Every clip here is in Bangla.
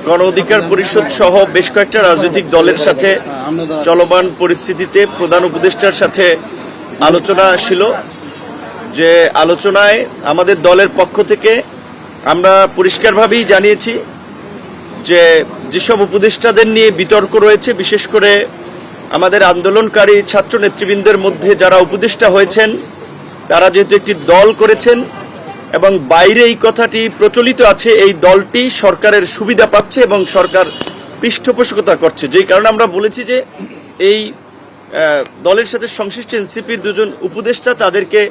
গণ অধিকার পরিষদ সহ বেশ কয়েকটা রাজনৈতিক দলের সাথে চলমান পরিস্থিতিতে প্রধান উপদেষ্টার সাথে আলোচনা ছিল। যে আলোচনায় আমাদের দলের পক্ষ থেকে আমরা পরিষ্কারভাবেই জানিয়েছি যে যেসব উপদেষ্টাদের নিয়ে বিতর্ক রয়েছে, বিশেষ করে আমাদের আন্দোলনকারী ছাত্র নেতৃবৃন্দের মধ্যে যারা উপদেষ্টা হয়েছেন তারা যেহেতু একটি দল করেছেন এবং বাইরে এই কথাটি প্রচলিত আছে, এই দলটি সরকারের সুবিধা পাচ্ছে এবং সরকার পৃষ্ঠপোষকতা করছে, যেই কারণে আমরা বলেছি যে এই দলের সাথে সংশ্লিষ্ট এনসিপির দুজন উপদেষ্টা তাদেরকে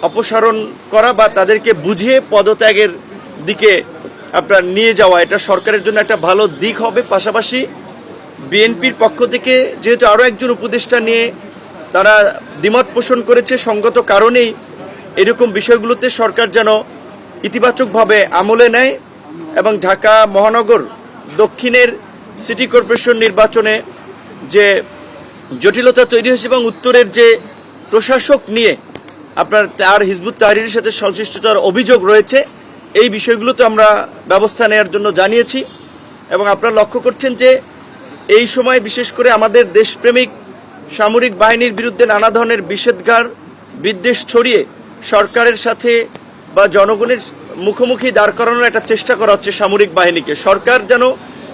অপসারণ করা বা তাদেরকে বুঝিয়ে পদত্যাগের দিকে আপনার নিয়ে যাওয়া, এটা সরকারের জন্য একটা ভালো দিক হবে। পাশাপাশি বিএনপির পক্ষ থেকে যেহেতু আরও একজন উপদেষ্টা নিয়ে তারা দ্বিমত পোষণ করেছে, সঙ্গত কারণেই এরকম বিষয়গুলোতে সরকার যেন ইতিবাচকভাবে আমলে নেয় এবং ঢাকা মহানগর দক্ষিণের সিটি কর্পোরেশন নির্বাচনে যে জটিলতা তৈরি হয়েছে এবং উত্তরের যে প্রশাসক নিয়ে আপনার তার হিজবুত তাহরীরের সাথে সংশ্লিষ্টতার অভিযোগ রয়েছে, এই বিষয়গুলোতে আমরা ব্যবস্থা নেওয়ার জন্য জানিয়েছি। এবং আপনারা লক্ষ্য করছেন যে এই সময় বিশেষ করে আমাদের দেশপ্রেমিক সামরিক বাহিনীর বিরুদ্ধে নানা ধরনের নিষেধাজ্ঞার বিদ্বেষ ছড়িয়ে সরকারের সাথে বা জনগণের মুখোমুখি দাঁড় করানোর একটা চেষ্টা করা হচ্ছে সামরিক বাহিনীকে। সরকার যেন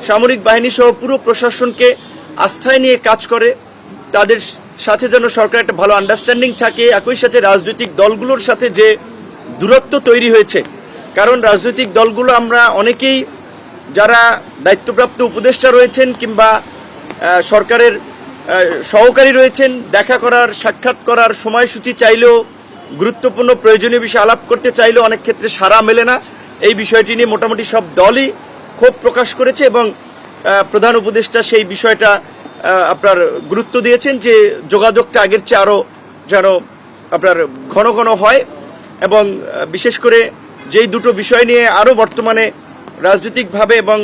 সামরিক বাহিনী সহ পুরো প্রশাসনকে আস্থায় নিয়ে কাজ করে, তাদের সাথে যেন সরকার একটা ভালো আন্ডারস্ট্যান্ডিং থাকে। একই সাথে রাজনৈতিক দলগুলোর সাথে যে দূরত্ব তৈরি হয়েছে, কারণ রাজনৈতিক দলগুলো আমরা অনেকেই যারা দায়িত্বপ্রাপ্ত উপদেষ্টা রয়েছেন কিংবা সরকারের সহকারী রয়েছেন, দেখা করার সাক্ষাৎ করার সময়সূচি চাইলেও গুরুত্বপূর্ণ প্রয়োজনীয় বিষয় আলাপ করতে চাইলেও অনেক ক্ষেত্রে সাড়া মেলে না। এই বিষয়টি নিয়ে মোটামুটি সব দলই ক্ষোভ প্রকাশ করেছে এবং প্রধান উপদেষ্টা সেই বিষয়টা আপনার গুরুত্ব দিয়েছেন যে যোগাযোগটা আগের চেয়ে আরও যেন আপনার ঘন ঘন হয়। এবং বিশেষ করে যেই দুটো বিষয় নিয়ে আরও বর্তমানে রাজনৈতিকভাবে এবং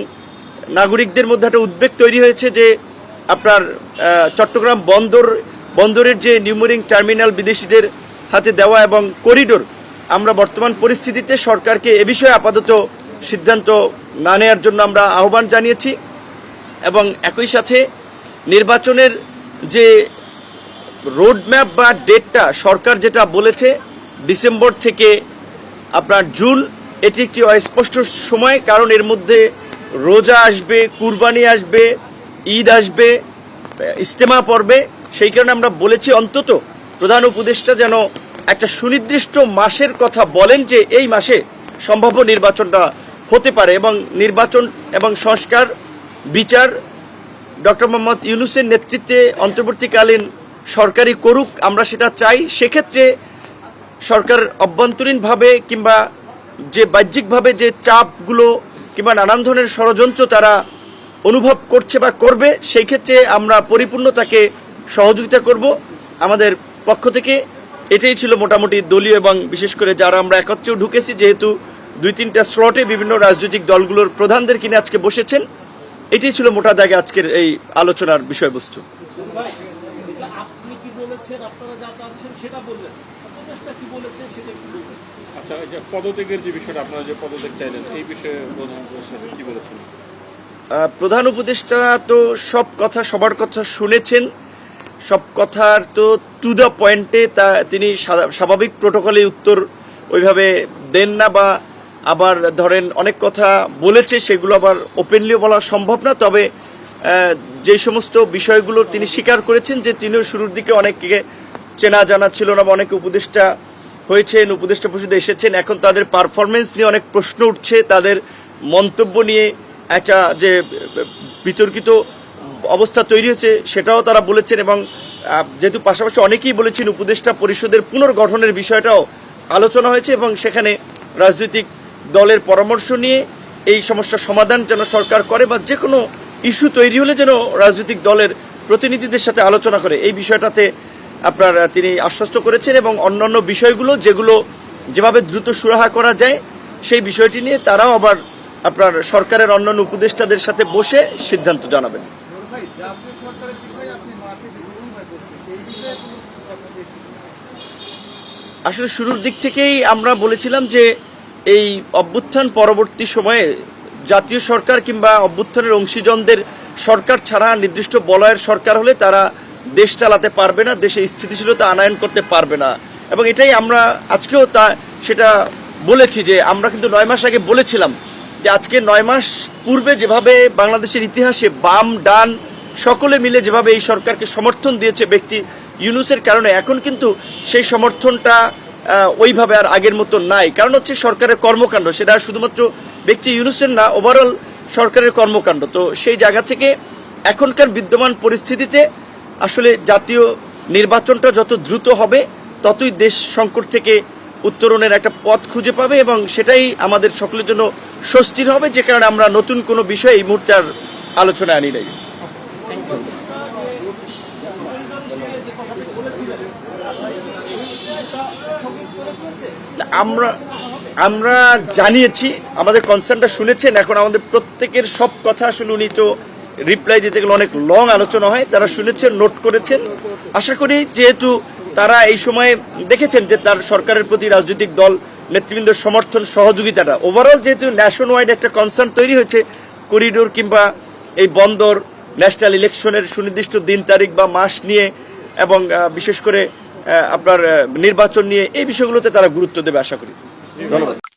নাগরিকদের মধ্যে একটা উদ্বেগ তৈরি হয়েছে যে আপনার চট্টগ্রাম বন্দরের যে নিউমোরিং টার্মিনাল বিদেশিদের হাতে দেওয়া এবং করিডোর, আমরা বর্তমান পরিস্থিতিতে সরকারকে এ বিষয়ে আপাতত সিদ্ধান্ত না নেওয়ার জন্য আমরা আহ্বান জানিয়েছি। এবং একই সাথে নির্বাচনের যে রোডম্যাপ বা ডেটটা সরকার যেটা বলেছে ডিসেম্বর থেকে আপনার জুন, এটি একটি অস্পষ্ট সময়, কারণ এর মধ্যে রোজা আসবে, কুরবানি আসবে, ঈদ আসবে, ইজতেমা পড়বে। সেই কারণে আমরা বলেছি অন্তত প্রধান উপদেষ্টা যেন একটা সুনির্দিষ্ট মাসের কথা বলেন যে এই মাসে সম্ভাব্য নির্বাচনটা হতে পারে এবং নির্বাচন এবং সংস্কার বিচার ডক্টর মোহাম্মদ ইউনূসের নেতৃত্বে অন্তর্বর্তীকালীন সরকারই করুক, আমরা সেটা চাই। সেক্ষেত্রে সরকার অভ্যন্তরীণভাবে কিংবা যে বাহ্যিকভাবে যে চাপগুলো কিংবা নানান ধরনের ষড়যন্ত্র তারা অনুভব করছে বা করবে, সেই ক্ষেত্রে আমরা পরিপূর্ণ তাকে সহযোগিতা করব। আমাদের পক্ষ থেকে এটাই ছিল মোটামুটি দলীয় এবং বিশেষ করে যারা আমরা একত্রেও ঢুকেছি, যেহেতু 2-3টা স্লটে বিভিন্ন রাজনৈতিক দলগুলোর প্রধানদের কিনে আজকে বসেছেন, এটাই ছিল মোটা দাগে আজকের এই আলোচনার বিষয়বস্তু। আচ্ছা, পদত্যাগের যে বিষয়টা আপনারা যে পদত্যাগ চাইলেন এই বিষয়ে প্রধান উপদেষ্টা কি বলেছেন? প্রধান উপদেষ্টা তো সব কথা সবার কথা শুনেছেন, সব কথার তো টু দ্য পয়েন্টে তা তিনি স্বাভাবিক প্রোটোকলে উত্তর ওইভাবে দেন না, বা আবার ধরেন অনেক কথা বলেছে সেগুলো আবার ওপেনলিও বলা সম্ভব না। তবে যে সমস্ত বিষয়গুলো তিনি স্বীকার করেছেন যে তিনিও শুরুর দিকে অনেককে চেনা জানা ছিল না, বা অনেকে উপদেষ্টা হয়েছেন, উপদেষ্টা পরিষদে এসেছেন, এখন তাদের পারফরমেন্স নিয়ে অনেক প্রশ্ন উঠছে, তাদের মন্তব্য নিয়ে একটা যে বিতর্কিত অবস্থা তৈরি হয়েছে সেটাও তারা বলেছেন। এবং যেহেতু পাশাপাশি অনেকেই বলেছেন উপদেষ্টা পরিষদের পুনর্গঠনের বিষয়টাও আলোচনা হয়েছে এবং সেখানে রাজনৈতিক দলের পরামর্শ নিয়ে এই সমস্যার সমাধান যেন সরকার করে, বা যে কোনো ইস্যু তৈরি হলে যেন রাজনৈতিক দলের প্রতিনিধিদের সাথে আলোচনা করে, এই বিষয়টাতে আপনার তিনি আশ্বস্ত করেছেন। এবং অন্যান্য বিষয়গুলো যেগুলো যেভাবে দ্রুত সুরাহা করা যায় সেই বিষয়টি নিয়ে তারাও আবার আপনার সরকারের অন্যান্য উপদেষ্টাদের সাথে বসে সিদ্ধান্ত জানাবেন। আসলে শুরুর দিক থেকেই আমরা বলেছিলাম যে এই অভ্যুত্থান পরবর্তী সময়ে জাতীয় সরকার কিংবা অভ্যুত্থানের অংশীজনদের সরকার ছাড়া নির্দিষ্ট বলয়ের সরকার হলে তারা দেশ চালাতে পারবে না, দেশে স্থিতিশীলতা আনয়ন করতে পারবে না। এবং এটাই আমরা আজকেও সেটা বলেছি যে আমরা কিন্তু 9 মাস আগে বলেছিলাম যে আজকে 9 মাস পূর্বে যেভাবে বাংলাদেশের ইতিহাসে বাম ডান সকলে মিলে যেভাবে এই সরকারকে সমর্থন দিয়েছে ব্যক্তি ইউনূসের কারণে, এখন কিন্তু সেই সমর্থনটা ওইভাবে আর আগের মতো নাই। কারণ হচ্ছে সরকারের কর্মকাণ্ড, সেটা শুধুমাত্র ব্যক্তি ইউনূসের না, ওভারঅল সরকারের কর্মকাণ্ড। তো সেই জায়গা থেকে এখনকার বিদ্যমান পরিস্থিতিতে আসলে জাতীয় নির্বাচনটা যত দ্রুত হবে ততই দেশ সংকট থেকে উত্তরণের একটা পথ খুঁজে পাবে, এবং সেটাই আমাদের সকলের জন্য স্বস্তির হবে, যে কারণে আমরা নতুন কোনো বিষয় এই মুহূর্তে আর আলোচনায় আনি নাই। আমরা জানিয়েছি, আমাদের কনসার্নটা শুনেছেন। এখন আমাদের প্রত্যেকের সব কথা আসলে উনি তো রিপ্লাই দিতে গেলে অনেক লং আলোচনা হয়, তারা শুনেছেন, নোট করেছেন। আশা করি যেহেতু তারা এই সময়ে দেখেছেন যে তার সরকারের প্রতি রাজনৈতিক দল নেতৃবৃন্দের সমর্থন সহযোগিতাটা ওভারঅল যেহেতু ন্যাশন ওয়াইড একটা কনসার্ন তৈরি হয়েছে, করিডোর কিংবা এই বন্দর, ন্যাশনাল ইলেকশনের সুনির্দিষ্ট দিন তারিখ বা মাস নিয়ে, এবং বিশেষ করে আপনার নির্বাচন নিয়ে, এই বিষয়গুলোতে তারা গুরুত্ব দেবে আশা করি। ধন্যবাদ।